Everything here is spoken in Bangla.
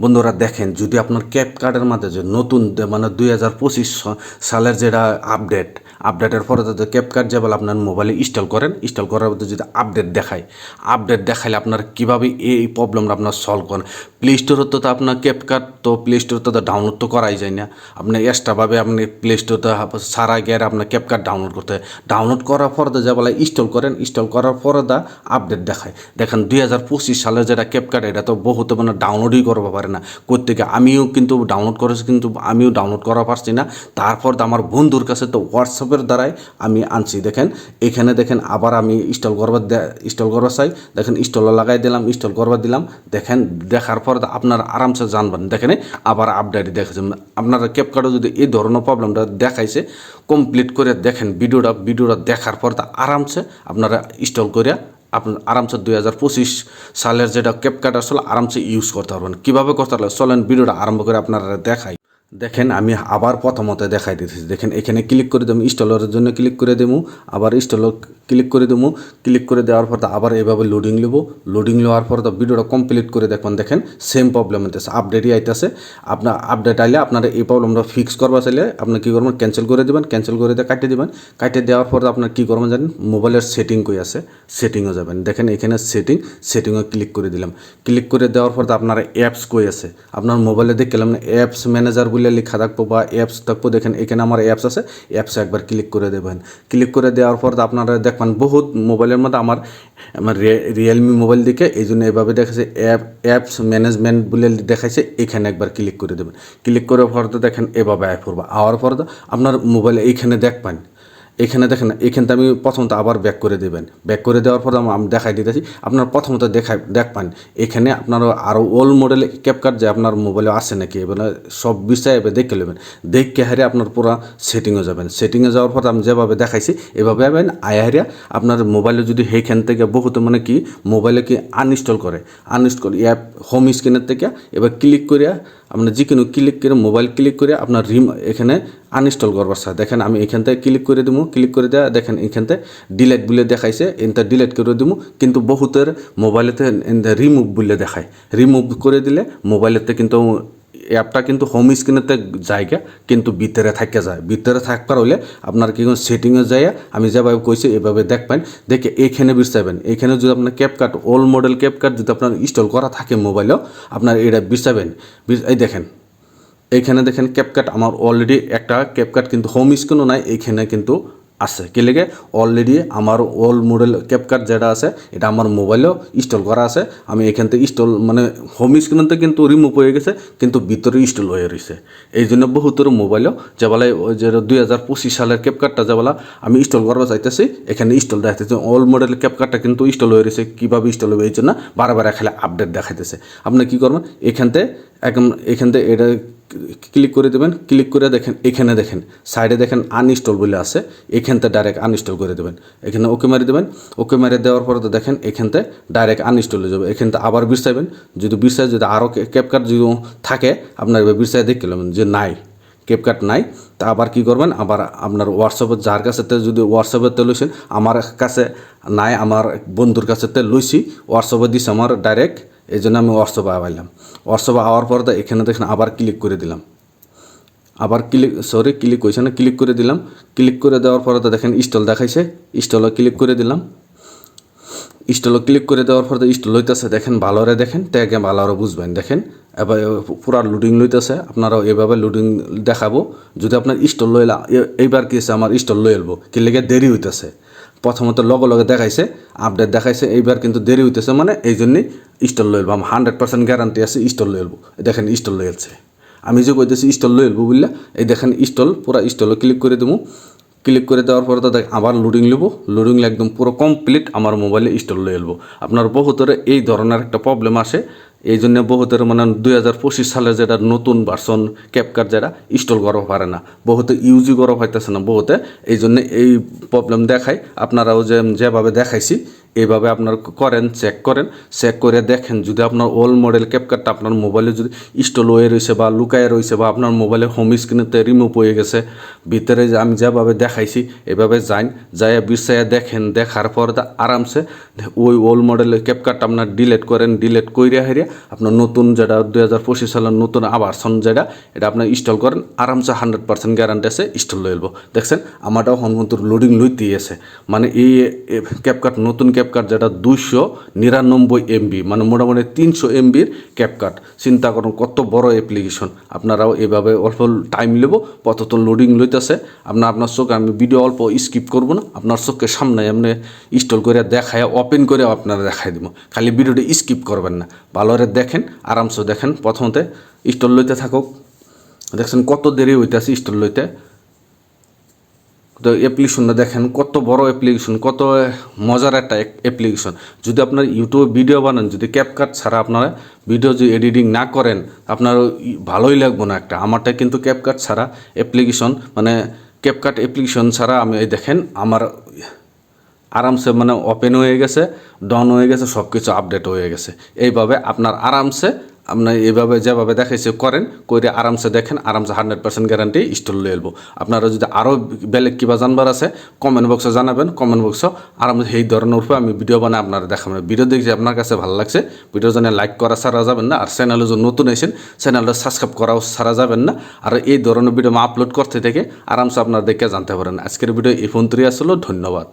বন্ধুরা দেখেন যদি আপনার ক্যাপকার্টের মাঝে যে নতুন মানে 2025 সালের যেটা আপডেটের পরে যদি ক্যাপকার্ট যেভাবে আপনার মোবাইলে ইনস্টল করার মধ্যে যদি আপডেট দেখাইলে আপনার কীভাবে এই প্রবলেমটা আপনার সলভ করেন। প্লে স্টোরে তো আপনার ক্যাপকার্ট তো প্লে স্টোরে তো ডাউনলোড তো করাই যায় না, আপনি এক্সট্রাভাবে আপনি প্লে স্টোরতে সারা গিয়ে আপনার ক্যাপকার্ট ডাউনলোড করতে হয়। ডাউনলোড করার পরে যেভাবে ইনস্টল করার পরে আপডেট দেখায়। দেখেন 2025 সালের যেটা ক্যাপকার্ট এটা তো বহুত মানে ডাউনলোডই করতে পারে না কোত্থেকে। আমিও কিন্তু ডাউনলোড করেছি, কিন্তু আমিও ডাউনলোড করা পারছি না। তারপর আমার বন্ধুর কাছে তো হোয়াটসঅ্যাপের দ্বারাই আমি আনছি। দেখেন এখানে দেখেন আবার আমি ইনস্টল করবার চাই, দেখেন ইনস্টল লাগাই দিলাম, ইনস্টল করবার দিলাম। দেখেন দেখার পর আপনারা আরামসে জানবেন। দেখেন আবার আপডেট দেখেছেন আপনারা ক্যাপকার্টে যদি এই ধরনের প্রবলেমটা দেখাইছে কমপ্লিট করে দেখেন ভিডিওটা দেখার পর আরামসে আপনারা ইনস্টল করে আপনার আরামসে 2025 সালের যেটা ক্যাপকার্ট আসলে আরামসে ইউজ করতে পারবেন। কীভাবে করতে পারবেন চলেন ভিডিওটা আরম্ভ করে আপনারা দেখাই। দেখেন আমি আবার প্রথমত দেখাই দিতেছি। দেখেন এখানে ক্লিক করে দেবো, ইনস্টলের জন্য ক্লিক করে দেবো, আবার ইনস্টল ক্লিক করে দেবো। ক্লিক করে দেওয়ার পর আবার এভাবে লোডিং নেওয়ার পর ভিডিওটা কমপ্লিট করে দেখবেন। দেখেন সেম প্রবলেম হইতেছে, আপডেটই আইতেছে। আপনার আপডেট আইলে আপনারা এই প্রবলেমটা ফিক্স করবা চাইলে আপনি কী করবেন, ক্যান্সেল করে দেবেন। ক্যান্সেল করে দিয়ে কাটিয়ে দেবেন। কাটিয়ে দেওয়ার পর আপনার কী করবেন জানেন, মোবাইলের সেটিং কই আছে, সেটিংয়ে যাবেন। দেখেন এখানে সেটিংয়ে ক্লিক করে দিলাম। ক্লিক করে দেওয়ার পর আপনারা অ্যাপস কই আছে আপনার মোবাইলে দেখলাম না, অ্যাপস ম্যানেজার বলে লেখা থাকবো বা অ্যাপস থাকবো। দেখেন এখানে আমার অ্যাপস আছে, অ্যাপসে একবার ক্লিক করে দেবেন। ক্লিক করে দেওয়ার পর আপনারা দেখবেন বহুত মোবাইলের মধ্যে আমার রিয়েলমি মোবাইল দিকে এই জন্য এভাবে দেখাচ্ছে অ্যাপস ম্যানেজমেন্ট বলে দেখাইছে। এখানে একবার ক্লিক করে দেবেন। ক্লিক করার পর দেখান এভাবে আয় পড়বো। আওয়ার পর আপনার মোবাইলে এইখানে দেখবেন, এখানে দেখেন এখানটা আমি প্রথমত আবার ব্যাক করে দেবেন। ব্যাক করে দেওয়ার পর আমি দেখাই দিতেছি। আপনার প্রথমত দেখবেন এখানে আপনার আরও ওল্ড মডেল ক্যাপকার্ট যে আপনার মোবাইলে আসে নাকি এবার সব বিষয়ে দেখে নেবেন। দেখে হারিয়ে আপনার পুরো সেটিংয়ে যাবেন। সেটিংয়ে যাওয়ার পর আমি যেভাবে দেখাইছি এভাবে আবেন। আয়া হারিয়া আপনার মোবাইলে যদি সেইখান থেকে বহুত মানে কি মোবাইলে কি আনইনস্টল অ্যাপ হোম স্ক্রিনের থেকে এবার ক্লিক করিয়া আপনার যে কোনো ক্লিক করে মোবাইল ক্লিক করে আপনার এখানে আনইনস্টল করবার সাথে দেখেন আমি এখান থেকে ক্লিক করে দেবো। ক্লিক করে দেওয়া দেখেন এখান থেকে ডিলেট বলে দেখাইছে, এনটা ডিলেট করে দেবো। কিন্তু বহুতের মোবাইলেতে রিমুভ বলে দেখায়। রিমুভ করে দিলে মোবাইলেতে কিন্তু অ্যাপটা কিন্তু হোম স্ক্রিনেতে জায়গা কিন্তু ভিতরে থাকে যায়। ভিতরে থাকবার হলে আপনার কি সেটিংয়ে যায় আমি যেভাবে কইছি এভাবে দেখবেন। দেখে এইখানে বিরসাবেন। এইখানে যদি আপনার ক্যাপকার্ট ওল্ড মডেল ক্যাপকার্ট যদি আপনার ইনস্টল করা থাকে মোবাইলেও আপনার এটা বিরসাবেন। এই দেখেন এইখানে দেখেন ক্যাপকার্ট আমার অলরেডি একটা ক্যাপকার্ট কিন্তু হোম স্ক্রিনও নাই, এইখানে কিন্তু আছে। কি লেগে অলরেডি আমার ওল্ড মডেল ক্যাপকার্ট যেটা আছে এটা আমার মোবাইলেও ইনস্টল করা আছে। আমি এখান থেকে ইনস্টল মানে হোম স্ক্রিনতে কিন্তু রিমুভ হয়ে গেছে, কিন্তু ভিতরে ইনস্টল হয়ে রয়েছে। এই জন্য বহুতের মোবাইলেও যেবেলা ওই যে 2025 সালের ক্যাপকার্টটা যেবেলা আমি ইনস্টল করবা চাইতেছি এখানে ইনস্টল দেখাইতেছে। ওল্ড মডেল ক্যাপকার্টটা কিন্তু ইনস্টল হয়ে রয়েছে। কীভাবে ইনস্টল হবে এই জন্য বারবার খেলে আপডেট দেখাইতেছে। আপনি কী করবেন এখান থেকে এটা ক্লিক করে দেবেন। ক্লিক করে দেখেন এখানে দেখেন সাইডে দেখেন আনইনস্টল বলে আছে, এখানতে ডাইরেক্ট আনইনস্টল করে দেবেন। এখানে ওকে মারি দেবেন। ওকে মারি দেওয়ার পরে দেখেন এখানতে ডাইরেক্ট আনইনস্টল হয়ে যাবে। এখানতে আবার বিরসাইবেন। যদি আরও ক্যাপকার্ট যদি থাকে আপনার বিরসাই দেখলাম যে নাই ক্যাপকার্ট নাই, তা আবার কী করবেন, আবার আপনার হোয়াটসঅ্যাপে যার কাছে যদি হোয়াটসঅ্যাপে লইছেন আমার কাছে নাই, আমার বন্ধুর কাছে লইছি হোয়াটসঅ্যাপে দিছে আমার ডাইরেক্ট, এই জন্য আমি হোয়াটসঅ্যাপে আবাইলাম। হোয়াটসঅ্যাপে আওয়ার পর এখানে দেখেন আবার ক্লিক করে দিলাম। ক্লিক করে দিলাম। ক্লিক করে দেওয়ার পরে দেখেন ইনস্টল দেখাইছে। ইনস্টলে ক্লিক করে দিলাম। ক্লিক করে দেওয়ার পর ইনস্টল হইতেছে। দেখেন ভালোরে দেখেন ট্যাগে ভালোরে বুঝবেন। দেখেন এবার পুরা লোডিং লইতেছে। আপনারাও এভাবে লোডিং দেখাবো। যদি আপনার ইনস্টল লইলা এইবার কি আছে আমার ইনস্টল লই এলবো কি লেগে দেরি হইতেছে। প্রথমত লগে দেখাইছে আপডেট দেখাইছে, এইবার কিন্তু দেরি হইতেছে মানে এই জন্যই ইনস্টল লই এলবো। আমার 100% গ্যারান্টি আছে ইনস্টল লই এলবো। দেখেন ইনস্টল লই এলছে। আমি যে কইতেছি ইনস্টল লই এলবো বললে এই দেখেন পুরা ইনস্টলে ক্লিক করে দেবো। ক্লিক করে দেওয়ার পরে দেখ আবার লোডিং একদম পুরো কমপ্লিট আমার মোবাইলে ইনস্টল লই এলবো। আপনার বহুতের এই ধরনের একটা প্রবলেম আসে। এই জন্য বহুতের মানে 2025 সালের যেটা নতুন ভার্সন ক্যাপকার্ট যেটা ইনস্টল করা পারে না, বহুতে ইউজই করা হইতেছে না বহুতে। এই জন্য এই প্রবলেম দেখায়। আপনারাও যেভাবে দেখাইছি এইভাবে আপনার চেক করে দেখেন। যদি আপনার ওল্ড মডেল ক্যাপকার্টটা আপনার মোবাইলে যদি ইনস্টল হয়ে রয়েছে বা লুকায় রয়েছে বা আপনার মোবাইলে হোম স্ক্রিনেতে রিমুভ হয়ে গেছে, ভিতরে আমি যেভাবে দেখাইছি এভাবে বিরসাইয়া দেখেন। দেখার পর আরামসে ওই ওল্ড মডেলের ক্যাপকার্টটা আপনার ডিলেট করেন। ডিলেট করে হারিয়ে আপনার নতুন যেটা 2025 সালের নতুন ভার্সন যেটা এটা আপনি ইনস্টল করেন আরামসে 100% গ্যারান্টি আছে ইনস্টল লইব। দেখছেন আমারটাও হনমন্তর লোডিং লইতে আছে, মানে এই ক্যাপকাট নতুন ক্যাপকাট যেটা 299 MB, মানে মোটামুটি 300 MBর ক্যাপকাট। চিন্তা করুন কত বড় অ্যাপ্লিকেশন। আপনারাও এভাবে অল্প টাইম নেব, পতত লোডিং লইতেছে। আপনার চোখে আমি ভিডিও অল্প স্কিপ করব না, আপনার চোখের সামনে এমনি ইনস্টল করে দেখায় ওপেন করে আপনারা দেখাই দিব, খালি ভিডিওটা স্কিপ করবেন না, ভালো করে দেখেন, আরামসে দেখেন। প্রথমতে ইনস্টল লইতে থাকুক, দেখছেন কত দেরি হইতেছে ইনস্টল লইতে। তো অ্যাপ্লিকেশনটা দেখেন কত বড় অ্যাপ্লিকেশন, কত মজার একটা অ্যাপ্লিকেশন। যদি আপনার ইউটিউবে ভিডিও বানান, যদি ক্যাপকাট ছাড়া আপনারা ভিডিও যদি এডিটিং না করেন, আপনার ভালোই লাগবে না একটা। আমারটা কিন্তু ক্যাপকাট ছাড়া অ্যাপ্লিকেশন, মানে ক্যাপকাট অ্যাপ্লিকেশন ছাড়া আমি এই দেখেন আমার আরামসে মানে ওপেন হয়ে গেছে, ডাউন হয়ে গেছে, সব কিছু আপডেট হয়ে গেছে। এইভাবে আপনার আরামসে আপনার এইভাবে যেভাবে দেখাইছে করেন, করে আরামসে দেখেন, আরামসে 100% গ্যারান্টি ইনস্টল লয়ে এলবো। আপনারা যদি আরও বেলেগ কিবা জানবার আছে কমেন্ট বক্সে জানাবেন, কমেন্ট বক্সে আরামসে সেই ধরনের উপরে আমি ভিডিও বানাই আপনারা দেখাবেন। ভিডিও দেখছি আপনার কাছে ভালো লাগছে, ভিডিও জানে লাইক করা ছাড়া যাবেন না, আর চ্যানেলে যদি নতুন আছেন চ্যানেলটা সাবস্ক্রাইব করাও ছাড়া যাবেন না। আর এই ধরনের ভিডিও আপলোড করতে থেকে আরামসে আপনারা দেখে জানতে পারেন। আজকের ভিডিও এই পর্যন্তই আসলো, ধন্যবাদ।